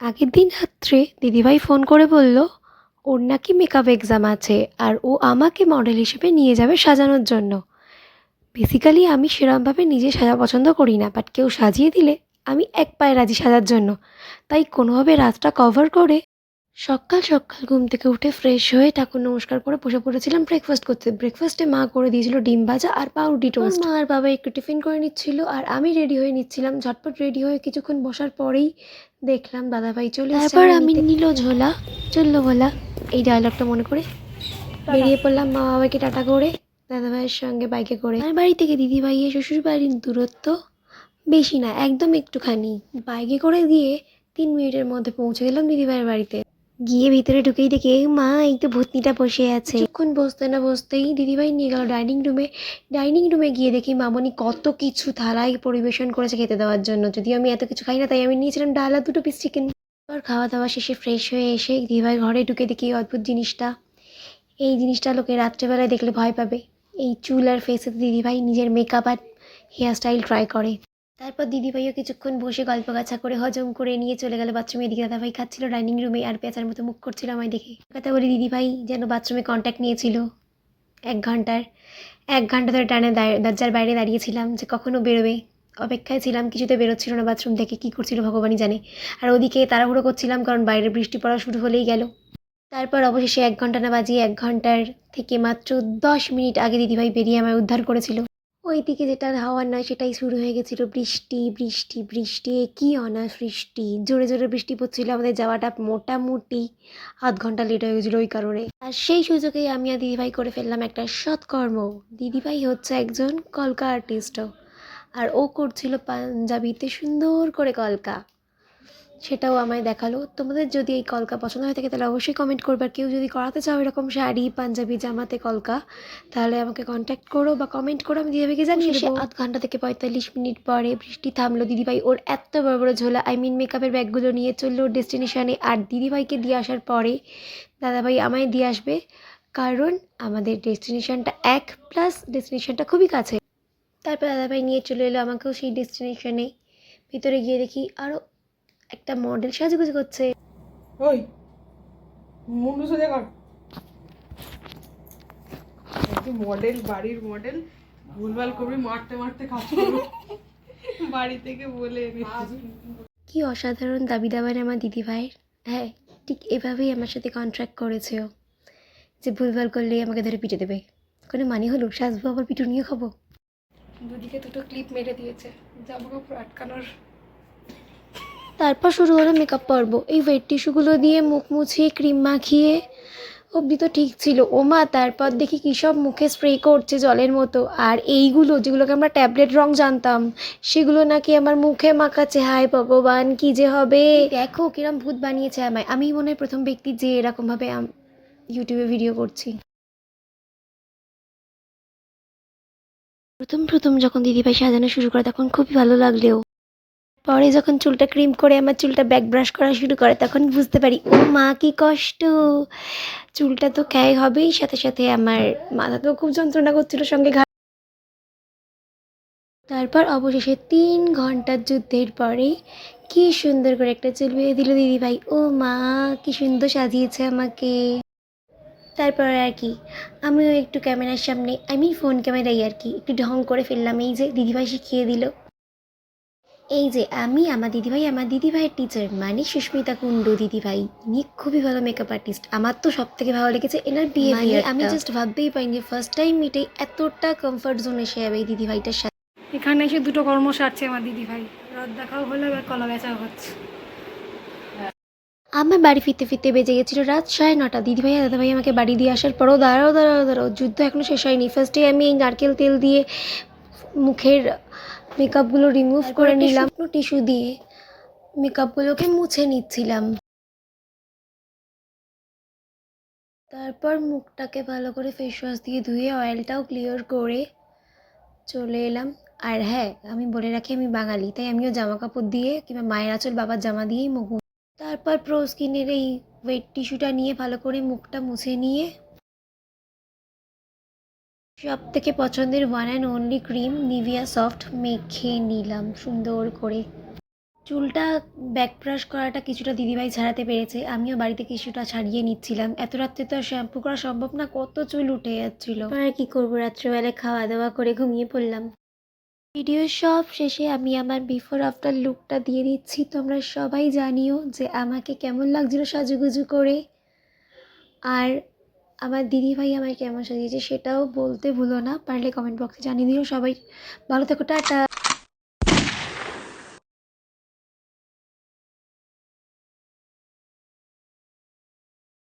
আগের দিন রাত্রে দিদিভাই ফোন করে বলল ওর নাকি মেকআপ এক্সাম আছে আর ও আমাকে মডেল হিসেবে নিয়ে যাবে সাজানোর জন্য। বেসিক্যালি আমি সেরমভাবে নিজে সাজা পছন্দ করি না, বাট কেউ সাজিয়ে দিলে আমি এক পায়ে রাজি সাজার জন্য। তাই কোনোভাবে রাতটা কভার করে সকাল সকাল ঘুম থেকে উঠে ফ্রেশ হয়ে ঠাকুর নমস্কার করে বসে পড়েছিলাম ব্রেকফাস্ট করতে। ব্রেকফাস্টে মা করে দিয়েছিল ডিম ভাজা আর পাউরুটি টোস্ট। মা আর বাবা একটু টিফিন করে নিচ্ছিল আর আমি রেডি হয়ে নিচ্ছিলাম। ঝটপট রেডি হয়ে কিছুক্ষণ বসার পরেই দেখলাম দাদাভাই চলে এসেছে। তারপর আমি নিল ঝোলা চললো ভোলা, এই ডায়লগটা মনে করে বেরিয়ে পড়লাম মা বাবাকে টাটা করে দাদাভাইয়ের সঙ্গে বাইকে করে। আমার বাড়ি থেকে দিদিভাইয়ের শ্বশুর বাড়ির দূরত্ব বেশি না, একদম একটুখানি। বাইকে করে গিয়ে 3 মিনিটের মধ্যে পৌঁছে গেলাম দিদিভাইয়ের বাড়িতে। গিয়ে ভিতরে ঢুকেই দেখি মা এই তো ভূতনিটা বসে আছে। কিছুক্ষণ বসতে না বসতেই দিদিভাই নিয়ে গেল ডাইনিং রুমে। ডাইনিং রুমে গিয়ে দেখি মামনি কত কিছু থালায় পরিবেশন করেছে খেতে দেওয়ার জন্য। যদিও আমি এত কিছু খাই না, তাই আমি নিয়েছিলাম ডাল আর 2 পিস চিকেন। আর খাওয়া দাওয়া শেষে ফ্রেশ হয়ে এসে দিদিভাই ঘরে ঢুকে দেখি অদ্ভুত জিনিসটা। এই জিনিসটা লোকে রাত্রেবেলায় দেখলে ভয় পাবে। এই চুল আর ফেসে দিদিভাই নিজের মেকআপ আর হেয়ার স্টাইল ট্রাই করে। তারপর দিদিভাইও কিছুক্ষণ বসে গল্প গাছা করে হজম করে নিয়ে চলে গেল বাথরুমে। এদিকে দাদাভাই খাচ্ছিল ডাইনিং রুমে আর পেঁচার মতো মুখ করছিল আমায় দেখে। কথা বলি দিদিভাই যেন বাথরুমে কন্ট্যাক্ট নিয়েছিল 1 ঘন্টার। 1 ঘন্টা ধরে টানে দরজার বাইরে দাঁড়িয়েছিলাম যে কখনো বেরোবে। অপেক্ষায় ছিলাম, কিছুতে বেরোচ্ছিল না বাথরুম থেকে, কী করছিল ভগবানই জানে। আর ওদিকে তাড়াহুড়ো করছিলাম কারণ বাইরে বৃষ্টি পড়া শুরু হলেই গেল। তারপর অবশেষে 1 ঘন্টা না বাজিয়ে 1 ঘন্টার থেকে মাত্র 10 মিনিট আগে দিদিভাই বেরিয়ে আমায় উদ্ধার করেছিল। ওইদিকে যেটা হওয়ার নয় সেটাই শুরু হয়ে গেছিল। বৃষ্টি বৃষ্টি বৃষ্টি, কি অনাবৃষ্টি, জোরে জোরে বৃষ্টি পড়ছিল। আমাদের যাওয়াটা মোটামুটি আধ ঘন্টা লেট হয়ে গেছিলো ওই কারণে। আর সেই সুযোগেই আমি আর দিদিভাই করে ফেললাম একটা সৎকর্ম। দিদিভাই হচ্ছে একজন কলকা আর্টিস্টও, আর ও করছিল পাঞ্জাবিতে সুন্দর করে কলকা, সেটাও আমায় দেখালো। তোমাদের যদি এই কলকা পছন্দ হয়ে থাকে তাহলে অবশ্যই কমেন্ট করবে। আর কেউ যদি করাতে চাও এরকম শাড়ি পাঞ্জাবি জামাতে কলকা, তাহলে আমাকে কন্ট্যাক্ট করো বা কমেন্ট করো, আমি দিদিভাইকে জানিয়ে দেবো। আধ ঘন্টা থেকে 45 মিনিট পরে বৃষ্টি থামলো। দিদিভাই ওর এত বড় বড় ঝোলা মেকআপের ব্যাগগুলো নিয়ে চললো ওর ডেস্টিনেশনে। আর দিদিভাইকে দিয়ে আসার পরে দাদাভাই আমায় দিয়ে আসবে, কারণ আমাদের ডেস্টিনেশনটা এক প্লাস ডেস্টিনেশনটা খুবই কাছে। তারপর দাদাভাই নিয়ে চলে এলো আমাকেও সেই ডেস্টিনেশনে। ভিতরে গিয়ে দেখি আরও একটা মডেল সাজুগুজু করছে। ওই মুন্ডু সোজা কর। মডেল, বাড়ির মডেল, ভুলভাল করবি, মারতে মারতে কাজ করবো বাড়ি থেকে বলে কি অসাধারণ দাবি দাবার আমার দিদিভাইয়ের। হ্যাঁ, ঠিক এভাবেই আমার সাথে কন্ট্রাক্ট করেছে ও, যে ভুলভাল করলেই আমাকে ধরে পিটে দেবে। কোনো মানে হলো, সাজবো আবার পিটুনিও খাবো। দুদিকে দুটো ক্লিপ মেরে দিয়েছে জামা কাপড় আটকানোর। তারপর শুরু হলো মেকআপ পর্ব। এই ওয়েট টিস্যুগুলো দিয়ে মুখ মুছিয়ে ক্রিম মাখিয়ে অবধি তো ঠিক ছিল। ও মা, তারপর দেখি কী সব মুখে স্প্রে করছে জলের মতো। আর এইগুলো যেগুলোকে আমরা ট্যাবলেট রং জানতাম, সেগুলো নাকি আমার মুখে মাখাচ্ছে। হায় ভগবান, কি যে হবে। দেখো কিরম ভূত বানিয়েছে আমায়। আমি মনে হয় প্রথম ব্যক্তি যে এরকমভাবে ইউটিউবে ভিডিও করছি। প্রথম প্রথম যখন দিদিভাই সাজানো শুরু করে তখন খুবই ভালো লাগলেও পরে যখন চুলটা ক্রিম করে আমার চুলটা ব্যাক ব্রাশ করা শুরু করে তখন বুঝতে পারি ও মা কি কষ্ট। চুলটা তো ক্ষয় হবেই, সাথে সাথে আমার মাথা তো খুব যন্ত্রণা করছিল সঙ্গে ঘা। তারপর অবশেষে 3 ঘন্টার যুদ্ধের পরে কি সুন্দর করে একটা চুল বেঁধে দিল দিদিভাই। ও মা, কি সুন্দর সাজিয়েছে আমাকে। তারপর আর কি আমিও একটু ক্যামেরার সামনে, আমি ফোন ক্যামেরাই আর কি একটু ঢং করে ফেললাম। এই যে দিদিভাই শিখিয়ে দিল। এই যে আমি আমার দিদিভাইয়ের টিচার মানে সুস্মিতা কুণ্ডু দিদিভাই, ইনি খুবই ভালো মেকআপ আর্টিস্ট। আমার তো সব থেকে ভালো লেগেছে এনার বিহেভিয়ার। আমি জাস্ট ভাবতেই পাইনি ফার্স্ট টাইম মিটে এতটা কমফর্ট জোন এসে যাবে এই দিদিভাইটার সাথে। এখানে এসে দুটো কর্ম সারছে আমার দিদিভাই, রাত দেখাও হলো, এবার কলা বেচাও হচ্ছে। আমার বাড়ি ফিরতে ফিরতে বেজে গেছিলো রাত 9:30। দিদিভাই আর দাদাভাই আমাকে বাড়ি দিয়ে আসার পরও দাঁড়াও দাঁড়াও দাঁড়াও, যুদ্ধ এখনও শেষ হয়নি। ফার্স্টে আমি এই নারকেল তেল দিয়ে মুখের মেকআপগুলো রিমুভ করে নিলাম, টিস্যু দিয়ে মেকআপগুলোকে মুছে নিচ্ছিলাম। তারপর মুখটাকে ভালো করে ফেস ওয়াশ দিয়ে ধুয়ে অয়েলটাও ক্লিয়ার করে চলে এলাম। আর হ্যাঁ, আমি বলে রাখি আমি বাঙালি, তাই আমিও জামা কাপড় দিয়ে কিংবা মায়ের আঁচল বাবার জামা দিয়েই মুখ। তারপর প্রো স্কিনের এই ওয়েট টিস্যুটা নিয়ে ভালো করে মুখটা মুছে নিয়ে সব থেকে পছন্দের one and only cream Nivea soft মেখে নিলাম সুন্দর করে। চুলটা ব্যাক ব্রাশ করাটা কিছুটা দিদিভাই ছাড়াতে পেরেছে, আমিও বাড়িতে কিছুটা ছাড়িয়ে নিচ্ছিলাম। এত রাত্রে তো আর শ্যাম্পু করা সম্ভব না, কত চুল উঠে যাচ্ছিল। আর কি করবো, রাত্রেবেলায় খাওয়া দাওয়া করে ঘুমিয়ে পড়লাম। ভিডিওর সব শেষে আমি আমার বিফোর আফটার লুকটা দিয়ে দিচ্ছি, তোমরা সবাই জানিও যে আমাকে কেমন লাগছিল সাজুগুজু করে। আর আমার দিদিভাই আমায় কেমন সাজিয়েছে সেটাও বলতে ভুলো না, পারলে কমেন্ট বক্সে জানিয়ে দিও। সবাই ভালো থেকো, টাটা।